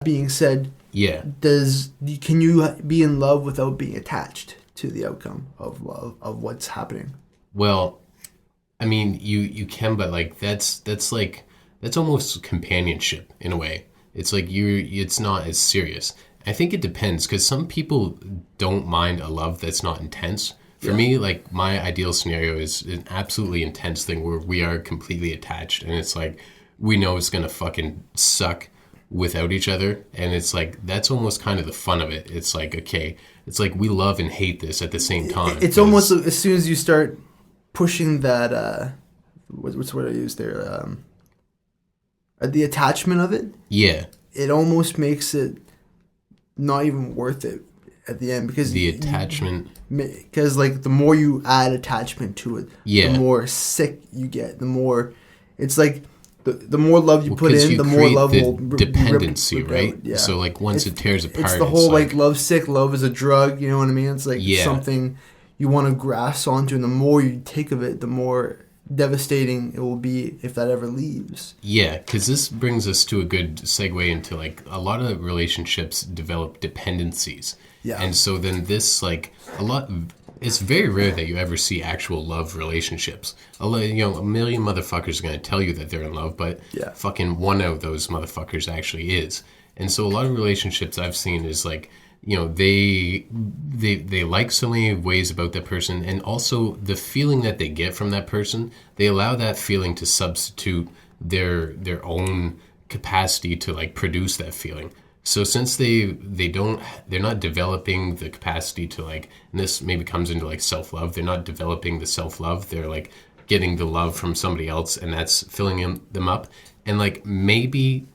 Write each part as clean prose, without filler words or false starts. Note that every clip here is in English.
being said, can you be in love without being attached to the outcome of love, of what's happening? Well, I mean, you can, but like that's almost companionship in a way. It's like it's not as serious. I think it depends, because some people don't mind a love that's not intense. For me, like, my ideal scenario is an absolutely intense thing where we are completely attached, and it's like we know it's gonna fucking suck without each other, and it's like that's almost kind of the fun of it. It's like, okay, it's like we love and hate this at the same time. It's almost as soon as you start pushing that what's the word I use there, the attachment of it, it almost makes it not even worth it at the end, because the attachment, because like the more you add attachment to it, the more sick you get. The more it's like the more love you put in, the more love will dependency, right? Yeah. So like once it tears apart, it's the whole like love sick. Love is a drug. You know what I mean? It's like something you want to grasp onto, and the more you take of it, the more devastating it will be if that ever leaves. Yeah, because this brings us to a good segue into like a lot of relationships develop dependencies. Yeah. And so then this, like, it's very rare that you ever see actual love relationships. A million motherfuckers are going to tell you that they're in love, but fucking one of those motherfuckers actually is. And so a lot of relationships I've seen is like, they like so many ways about that person, and also the feeling that they get from that person, they allow that feeling to substitute their own capacity to like produce that feeling. So since they're not developing the capacity to like, and this maybe comes into like self-love, they're not developing the self-love, they're like getting the love from somebody else, and that's filling them up. And like maybe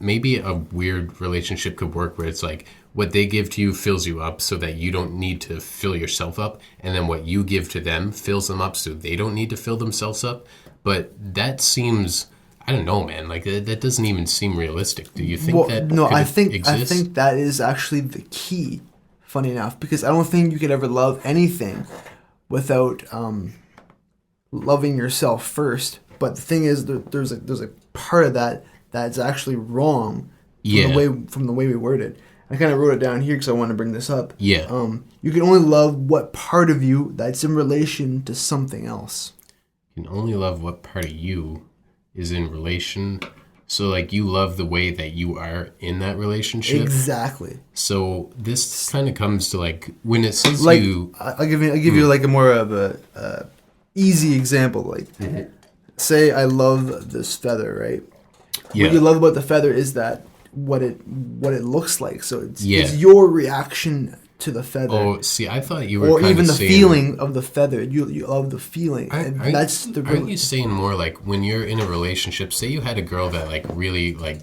a weird relationship could work where it's like what they give to you fills you up so that you don't need to fill yourself up, and then what you give to them fills them up so they don't need to fill themselves up. But that seems, I don't know, man. Like that doesn't even seem realistic. Do you think that? No, I think that is actually the key. Funny enough, because I don't think you could ever love anything without loving yourself first. But the thing is, there's a part of that that's actually wrong from the way we word it. I kind of wrote it down here because I want to bring this up. Yeah. You can only love what part of you that's in relation to something else. You can only love what part of you is in relation. So like you love the way that you are in that relationship. Exactly. So this kind of comes to like when it says like, I'll give you like a more of a easy example. Like say I love this feather, right? Yeah. What you love about the feather is that what it looks like. So it's your reaction to the feather. Oh, see, I thought you were or kind even of the saying, feeling of the feather. You love the feeling. Aren't you saying more like when you're in a relationship, say you had a girl that like really like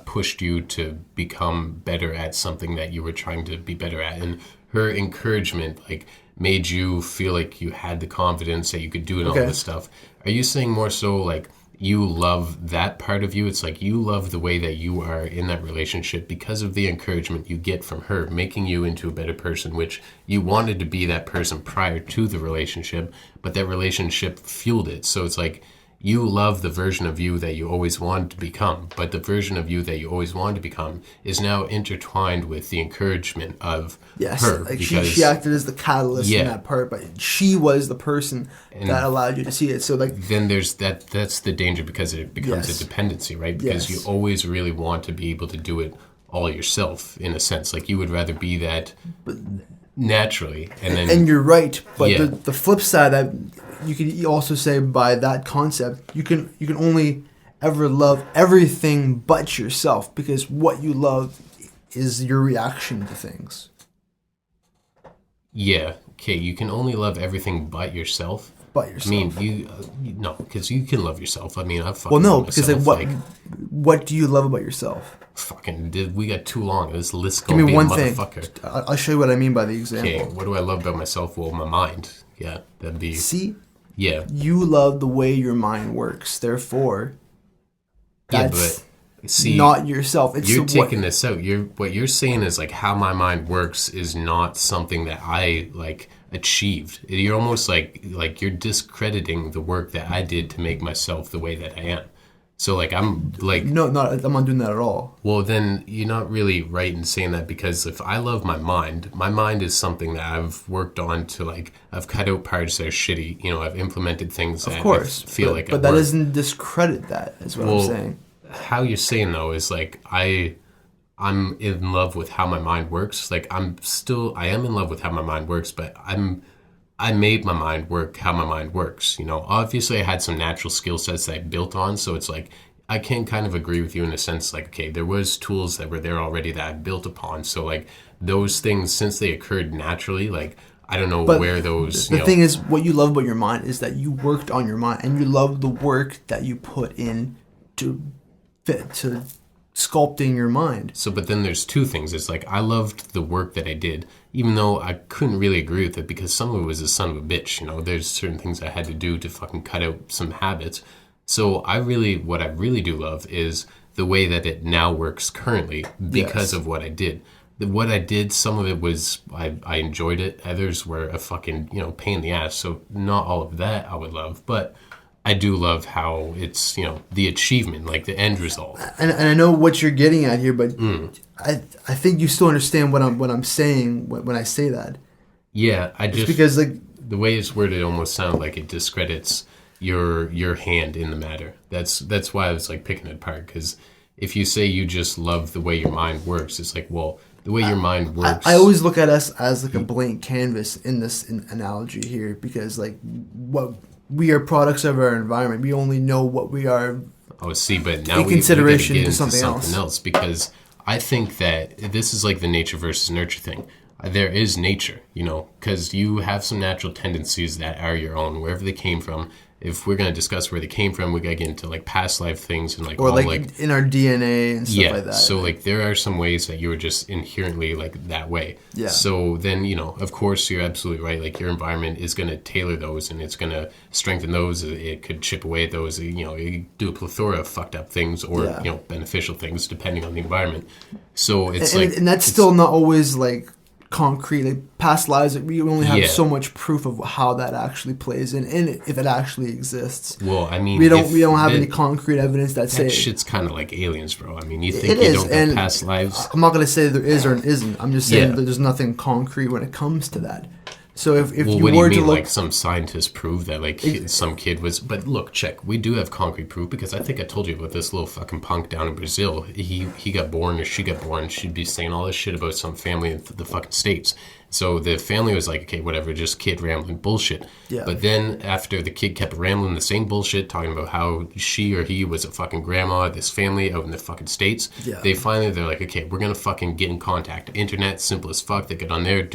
pushed you to become better at something that you were trying to be better at, and her encouragement like made you feel like you had the confidence that you could do it and all this stuff. Are you saying more so like you love that part of you? It's like you love the way that you are in that relationship because of the encouragement you get from her, making you into a better person, which you wanted to be that person prior to the relationship, but that relationship fueled it. So it's like you love the version of you that you always wanted to become, but the version of you that you always wanted to become is now intertwined with the encouragement of her. Like she acted as the catalyst in that part, but she was the person that allowed you to see it. So like then there's that's the danger, because it becomes a dependency, right? Because you always really want to be able to do it all yourself in a sense. Like you would rather be that naturally, and you're right, but the flip side that you could also say by that concept, you can only ever love everything but yourself, because what you love is your reaction to things. Yeah. Okay. You can only love everything but yourself. But yourself. I mean, no, because you can love yourself. I mean, because like, what do you love about yourself? Fucking, we got too long. This list gonna be a one motherfucker. Thing. I'll show you what I mean by the example. Okay, what do I love about myself? Well, my mind. Yeah, that'd be. See. Yeah. You love the way your mind works. Therefore, that's see, not yourself. It's you're taking this out. What you're saying is like how my mind works is not something that I like achieved. You're almost like you're discrediting the work that I did to make myself the way that I am. So like I'm like No, I'm not doing that at all. well then you're not really right in saying that, because if I love my mind is something that I've worked on to like I've cut out parts that are shitty. You know, I've implemented things that Of course, I feel like but that doesn't discredit that. Is what I'm saying. How you're saying though is like I'm in love with how my mind works. Like I am in love with how my mind works, but I made my mind work how my mind works. You know, obviously I had some natural skill sets that I built on. So it's like, I can kind of agree with you in a sense, like, okay, there was tools that were there already that I built upon. So like those things, since they occurred naturally, like, I don't know where those, the thing is, what you love about your mind is that you worked on your mind and you love the work that you put in to sculpting your mind. So, but then there's two things. It's like, I loved the work that I did, even though I couldn't really agree with it because some of it was a son of a bitch. You know, there's certain things I had to do to fucking cut out some habits. So what I really do love is the way that it now works currently because of what I did. What I did, some of it was, I enjoyed it. Others were a fucking, you know, pain in the ass. So not all of that I would love, but I do love how it's, you know, the achievement, like the end result. And I know what you're getting at here, but I think you still understand what I'm saying when I say that. Yeah, just because like the way it's worded almost sounds like it discredits your hand in the matter. That's why I was like picking it apart, because if you say you just love the way your mind works, it's like, well, the way your mind works. I always look at us as like a blank canvas in this analogy here, because like what we are products of our environment. We only know what we are. Oh, see, but now in consideration to something else, because I think that this is like the nature versus nurture thing. There is nature, you know, because you have some natural tendencies that are your own, wherever they came from. If we're going to discuss where they came from, we got to get into like past life things and like or all like in our DNA and stuff like that. So like there are some ways that you were just inherently like that way. Yeah. So then, you know, of course you're absolutely right. Like your environment is going to tailor those and it's going to strengthen those. It could chip away at those. You know, you do a plethora of fucked up things or you know, beneficial things depending on the environment. So it's and that's still not always like concrete. Like past lives, we only have so much proof of how that actually plays in, and if it actually exists. Well, I mean, we don't have any concrete evidence that say shit's kind of like aliens, bro. I mean, you think you don't get past lives? I'm not gonna say there is or isn't. I'm just saying that there's nothing concrete when it comes to that. So if you what were do you mean, to look, like some scientists prove that like some kid was, but look, check, we do have concrete proof, because I think I told you about this little fucking punk down in Brazil. He got born or she got born, she'd be saying all this shit about some family in the fucking States. So the family was like, okay, whatever, just kid rambling bullshit. Yeah. But then after the kid kept rambling the same bullshit, talking about how she or he was a fucking grandma at this family out in the fucking States, they're like, okay, we're going to fucking get in contact. Internet, simple as fuck. They get on there,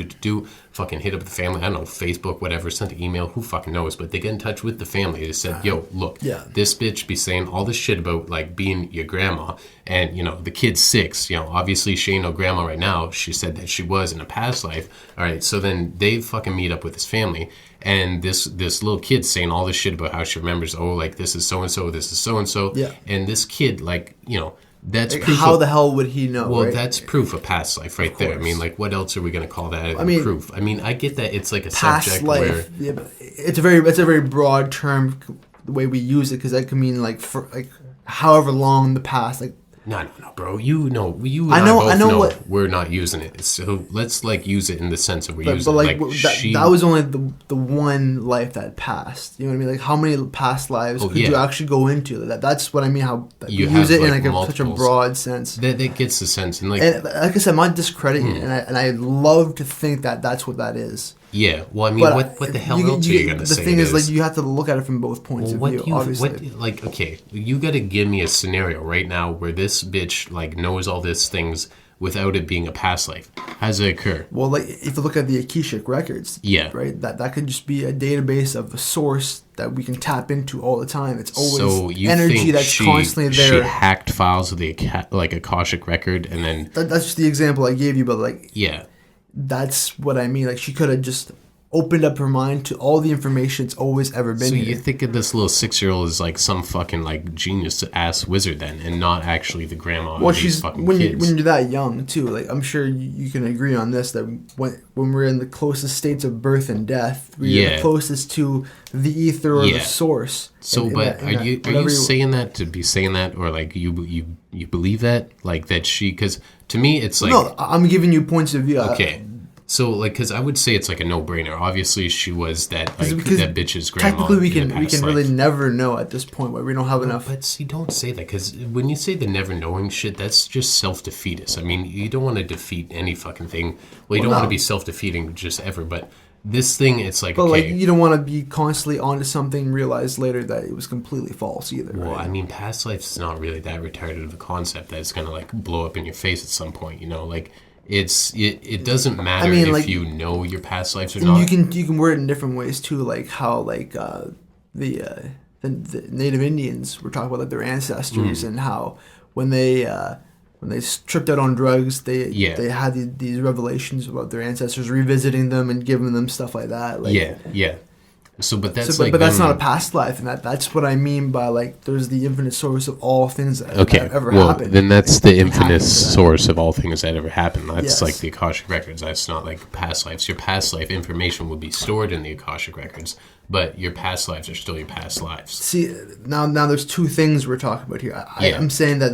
fucking hit up the family, I don't know, Facebook, whatever, sent an email, who fucking knows. But they get in touch with the family. They said, yo, look, this bitch be saying all this shit about like being your grandma. And, you know, the kid's 6. You know, obviously she ain't no grandma right now. She said that she was in a past life. All right, so then they fucking meet up with his family. And this little kid's saying all this shit about how she remembers, oh, like, this is so-and-so, this is so-and-so. Yeah. And this kid, like, you know, that's like, how the hell would he know? Well, that's proof of past life right there. I mean, like, what else are we going to call that proof? I mean, I get that it's like a past subject life, where... but it's a very broad term, the way we use it, because that can mean, like, for, like, however long the past, like... No, bro. You know, I know we're not using it. So let's like use it in the sense of we're using it. Like that was only the one life that passed. You know what I mean? Like how many past lives could you actually go into? That's what I mean. How you use it in like such a broad sense. That gets the sense, and like I said, I'm not discrediting it, and I love to think that that's what that is. Yeah, well, I mean, what the hell else are you going to say? The thing is, like, you have to look at it from both points of view, obviously. Like, okay, you got to give me a scenario right now where this bitch, like, knows all these things without it being a past life. How does it occur? Well, like, if you look at the Akashic records, right, that could just be a database of a source that we can tap into all the time. It's always energy that's constantly there. She hacked files of the, like, Akashic record, and then... That's just the example I gave you, but, like... Yeah. That's what I mean. Like, she could have just opened up her mind to all the information it's always ever been. So here. you think of this little 6-year-old as like some fucking like genius ass wizard then, and not actually the grandma Well, of these fucking when kids. you're that young too. Like I'm sure you can agree on this, that when we're in the closest states of birth and death, we're the closest to the ether or the source. So, are you saying that to be saying that, or like you believe that, like that she? Because to me, it's like, no, I'm giving you points of view. Okay. So, like, because I would say it's like a no-brainer. Obviously, she was that that bitch's grandma. Technically, we can really never know at this point, where we don't have enough. But see, don't say that, because when you say the never knowing shit, that's just self-defeatist. I mean, you don't want to defeat any fucking thing. Well, you don't want to be self-defeating just ever. But this thing, it's like, but like, you don't want to be constantly onto something, realize later that it was completely false either. Well, right? I mean, past life is not really that retarded of a concept that it's gonna like blow up in your face at some point. You know, like. It doesn't matter if like, you know your past lives or not. You can word it in different ways too, like how like the Native Indians were talking about like their ancestors and how when they tripped out on drugs, they had these revelations about their ancestors, revisiting them and giving them stuff like that. Like, yeah. So, but that's but that's not a past life, and that's what I mean by like there's the infinite source of all things that have ever happened. Then that's the infinite source of all things that ever happened. That's like the Akashic records. That's not like past lives. Your past life information will be stored in the Akashic records, but your past lives are still your past lives. See, now there's two things we're talking about here. I'm saying that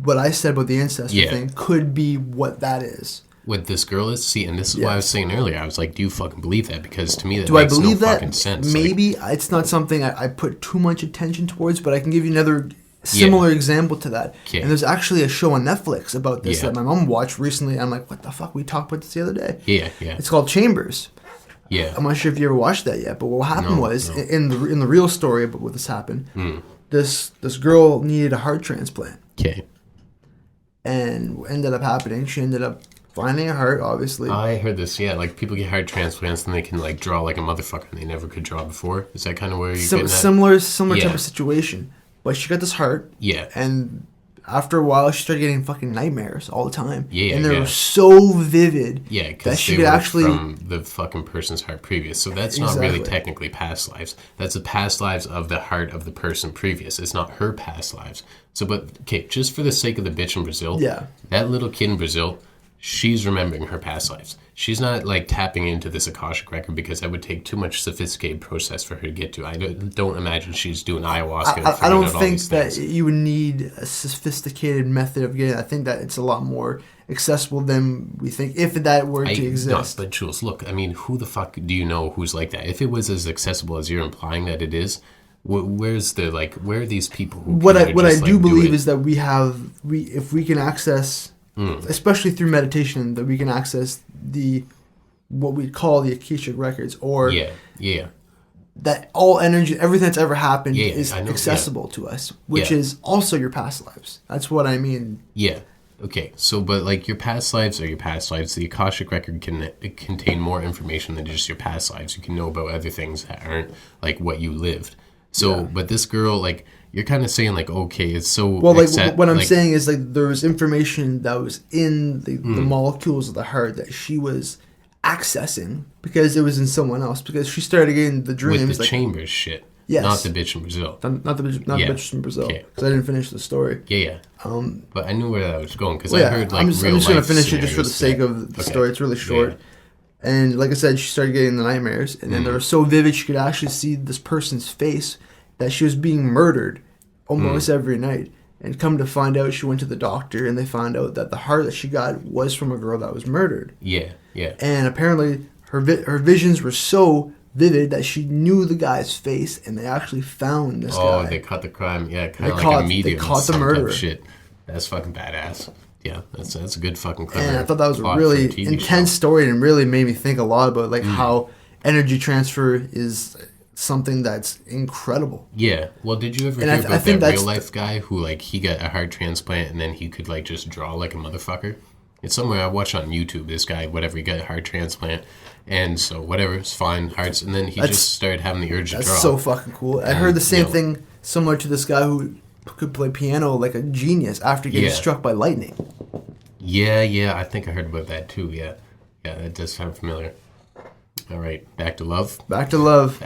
what I said about the ancestor thing could be what that is. What this girl is, see, and this is why I was saying earlier, I was like, do you fucking believe that? Because to me, that makes no fucking sense. Maybe it's not something I put too much attention towards, but I can give you another similar example to that. Okay. And there's actually a show on Netflix about this that my mom watched recently. I'm like, what the fuck? We talked about this the other day. Yeah. It's called Chambers. Yeah. I'm not sure if you ever watched that yet, but what happened was in the real story about what this happened, this girl needed a heart transplant. Okay. And what ended up happening, she ended up finding a heart, obviously. I heard this, like people get heart transplants and they can like draw like a motherfucker and they never could draw before. Is that kind of where you're getting at? Similar type of situation. But she got this heart. Yeah. And after a while, she started getting fucking nightmares all the time. Yeah. And they were so vivid. Yeah, because she could actually from the fucking person's heart previous. So that's not really technically past lives. That's the past lives of the heart of the person previous. It's not her past lives. So, but okay, just for the sake of the bitch in Brazil. Yeah. That little kid in Brazil. She's remembering her past lives. She's not like tapping into this Akashic record because that would take too much sophisticated process for her to get to. I don't imagine she's doing ayahuasca. I don't think that you would need a sophisticated method of getting it. I think that it's a lot more accessible than we think, if that were to exist. But Jules, look, I mean, who the fuck do you know who's like that? If it was as accessible as you're implying that it is, where are these people who what I do believe is that if we can access... especially through meditation, that we can access what we call the Akashic records, or that all energy, everything that's ever happened is accessible to us, which is also your past lives. That's what I mean. Yeah. Okay. So, but like your past lives are your past lives. The Akashic record can contain more information than just your past lives. You can know about other things that aren't like what you lived. So, but this girl, like, you're kind of saying, like, okay, it's so... Well, like, what I'm saying is, like, there was information that was in the molecules of the heart that she was accessing because it was in someone else. Because she started getting the dreams... With the Chambers shit. Yes. Not the bitch in Brazil. Not the bitch from Brazil. Because I didn't finish the story. Yeah. But I knew where that was going, because I heard, like, I'm just going to finish it just for the sake of the story. It's really short. Yeah. And like I said, she started getting the nightmares. And then they were so vivid, she could actually see this person's face, that she was being murdered almost every night. And come to find out, she went to the doctor, and they found out that the heart that she got was from a girl that was murdered. Yeah. And apparently, her visions were so vivid that she knew the guy's face, and they actually found this guy. Oh, they caught the crime. Yeah, kind of like a medium. They caught the murderer. Shit. That's fucking badass. Yeah, that's a good fucking clever. And I thought that was a really intense story, and really made me think a lot about like how energy transfer is something that's incredible. Yeah. Well, did you ever hear about that real life guy who like he got a heart transplant and then he could like just draw like a motherfucker? It's somewhere I watched on YouTube. This guy, whatever, he got a heart transplant, and so whatever, it's fine, hearts, and then he just started having the urge to draw. That's so fucking cool. I heard the same thing similar to this guy who could play piano like a genius after getting struck by lightning. Yeah, I think I heard about that too. Yeah, that does sound familiar. All right, back to love. Back to love.